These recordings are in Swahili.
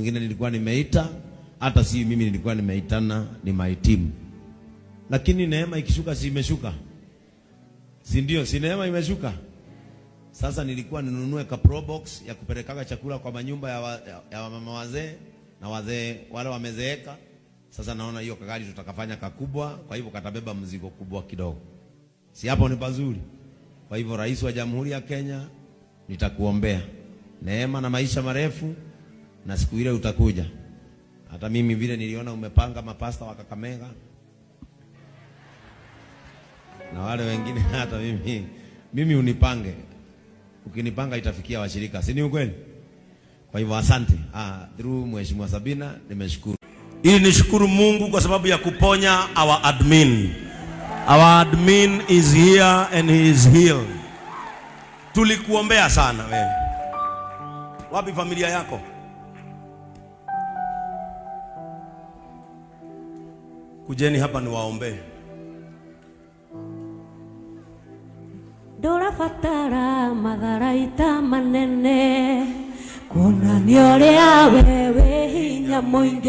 mwingine nilikuwa nimeita, hata si mimi nilikuwa nimeitana, ni my team. Lakini neema ikishuka si imeshuka? Si ndio? Si neema imeshuka? Sasa nilikuwa ninunue ka pro box ya kupelekaga chakula kwa manyumba ya mama wazee na wazee wale wamezeeka. Sasa naona hiyo kagari tutakafanya kakubwa, kwa hivyo katabeba mzigo kubwa kidogo. Si hapo ni pazuri? Kwa hivyo Rais wa Jamhuri ya Kenya, nitakuombea neema na maisha marefu, na siku ile utakuja. Hata mimi vile niliona umepanga mapasta wa Kakamega na wale wengine, hata mimi unipange. Ukinipanga itafikia washirika, si ni ukweli? Kwa hivyo asante. Through Mheshimiwa Sabina nimeshukuru. Ili nishukuru Mungu kwa sababu ya kuponya our admin. Our admin is here and he is healed. Tulikuombea sana wewe. Wapi familia yako? Kujeni hapa niwaombee. Dora fatara madharaita manene, kuna niorea wewe hinya mwingi,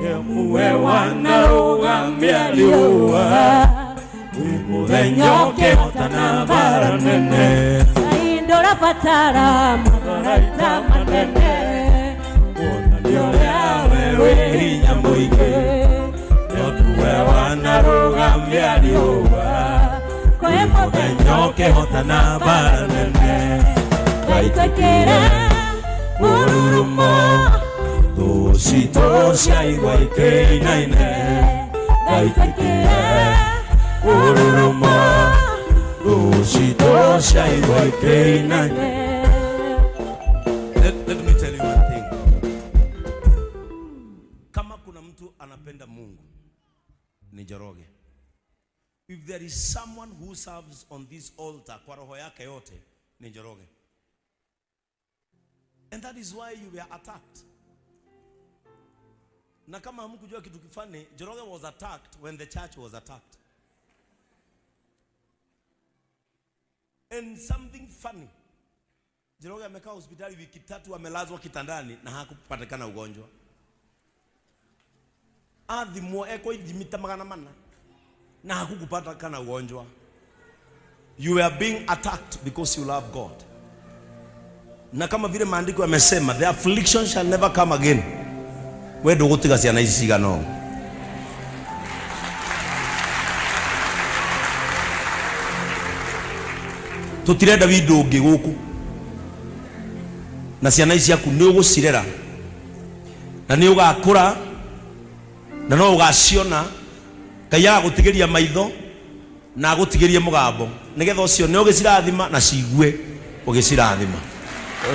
Yemuwe wanarugamia liuwa, Udenyoke hotana bara nene. Dora fatara madharaita manene, kuna niorea wewe hinya mwingi, Yemuwe wanarugamia liuwa, Udenyoke hotana bara nene. Gaitakere mururumo, Toshitoshi aigwaike inaine. Gaitakere mururumo, Toshitoshi aigwaike inaine. Let me tell you one thing. Kama kuna mtu anapenda Mungu, ni Njoroge. If there is someone who serves on this altar kwa roho yake yote, ni Njoroge. And that is why you were attacked. Na kama hamkujua kitu kifani, Njoroge was attacked when the church was attacked. And something funny. Njoroge amekaa hospitali wiki 3, amelazwa kitandani na hakupatikana ugonjwa. Adhimo eko idimita magana mana na hakupatikana ugonjwa. You are being attacked because you love God. Na kama vile maandiko yamesema, the affliction shall never come again. Wewe ndio utigasia na isiga no. Tutirenda windo ungi guku. Na ciana ici yaku ni ugucirera. Na ni ugakura. Na no ugaciona. Ngai agutigiria maitho na agutigirie mugambo. Nigetha ucio ni ugicirathima na cigue ugicirathima.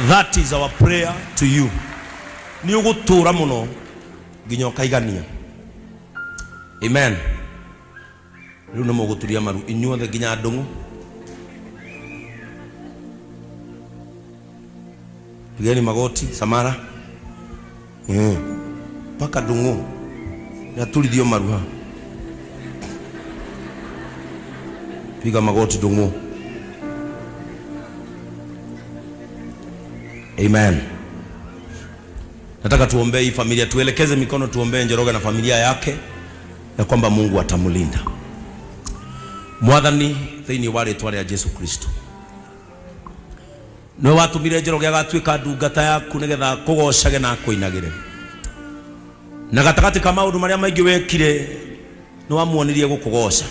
That is our prayer to you. Ni ugutura muno nginya ukaigania. Amen. Riu no muguturia maru inyuothe nginya ndungu. Pigeni magoti Samara. Paka ndungu. Na tulithio maru. Piga magoti ndungu. Amen. Nataka tuombee hii familia, tuelekeze mikono tuombee Njoroge na familia yake, na kwamba Mungu atamlinda. Mwathani thĩinĩ wa rĩĩtwa rĩa Jesu Kristo, no watumire Njoroge agatuĩka ndungata yaku nĩgetha kũgocage na kũinagĩre. Na gatagatĩ ka maũndũ marĩa maingĩ wekire no wamuonirie gũkũgoca.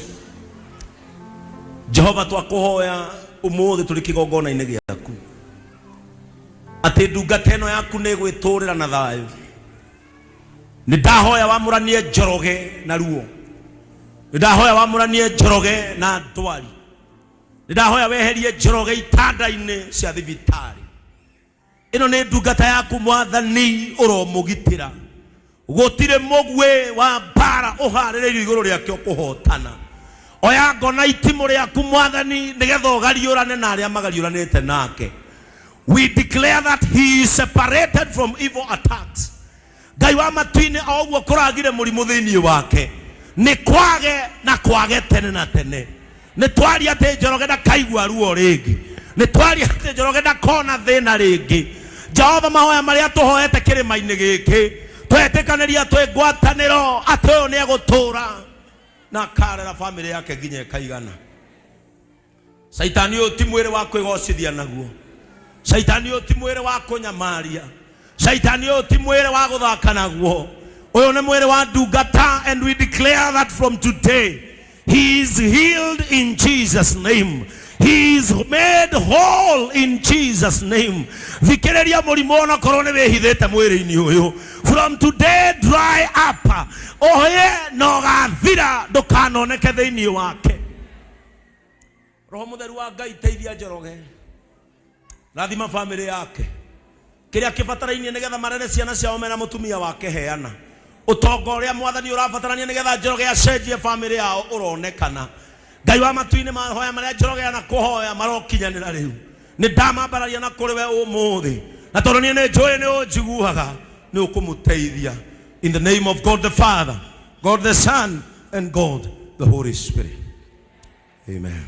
Jehova twakũhoya ũmũthĩ tũrĩ kĩgongona-inĩ gĩaku, ati ndungata ĩno yaku nĩ gwĩtũrĩra na thayũ. Nĩ ndahoya wamũranie Njoroge na ruo. Nĩ ndahoya wamũranie Njoroge na ndwari. Nĩ ndahoya weherie Njoroge itanda-inĩ cia thibitarĩ. Ĩno nĩ ndungata yaku Mwathani, ũromũgitĩra. Gũtirĩ mũguĩ wa mbara ũharĩrĩirio igũrũ rĩake kũhotana. Oya ngona itimũ rĩaku Mwathani nĩgetha ũgariũrane na arĩa magariũranĩte nake. We declare that he is separated from evil attacks. Ngai wa matu-inĩ o ũguo kũragire mũrimũ thĩinĩ wake, nĩ kwage na kwage tene na tene. Nĩ twaria atĩ Njoroge ndakaigua ruo rĩngĩ. Nĩ twaria atĩ Njoroge ndakona thĩna rĩngĩ. Jehova mahoya maria tuhoete kirima-ini giki twetĩkanĩria twĩ ngwatanĩro atĩ ũyũ nĩ egũtũra na akarera family yake nginya ĩkaigana. Saitani ũyũ ti mwĩrĩ wa kwĩgocithia naguo. Saitani ũyũ ti mwĩrĩ wa kũnyamaria. Saitani ũyũ ti mwĩrĩ wa gũthaka naguo. Ũyũ nĩ mwĩrĩ wa ndungata, and we declare that from today he is healed in Jesus' name. He is made whole in Jesus' name. Thikĩrĩria mũrimũ ona korwo nĩ wĩhithĩte mwĩrĩ-inĩ ũyũ. From today dry up. Oye na ũgathira ndũkanoneke thĩinĩ wake. Roho Mũtheru wa Ngai teithia Njoroge. Rathima family yake. Kĩrĩa kĩbatarainie nĩgetha marere ciana ciao mena mũtumia wake heana. Ũtonga ũrĩa Mwathani ũrabatarania nĩgetha Njoroge acenjie family yao ũronekana. Ngai wa matu-inĩ mahoya marĩa Njoroge na kũhoya marokinyanĩra rĩu. Nĩ ndamambararia na kũrĩ we ũmũthĩ. Na tondũ niĩ nĩ njũĩ nĩ ũnjiguaga nĩ ũkũmũteithia. In the name of God the Father, God the Son, and God the Holy Spirit. Amen.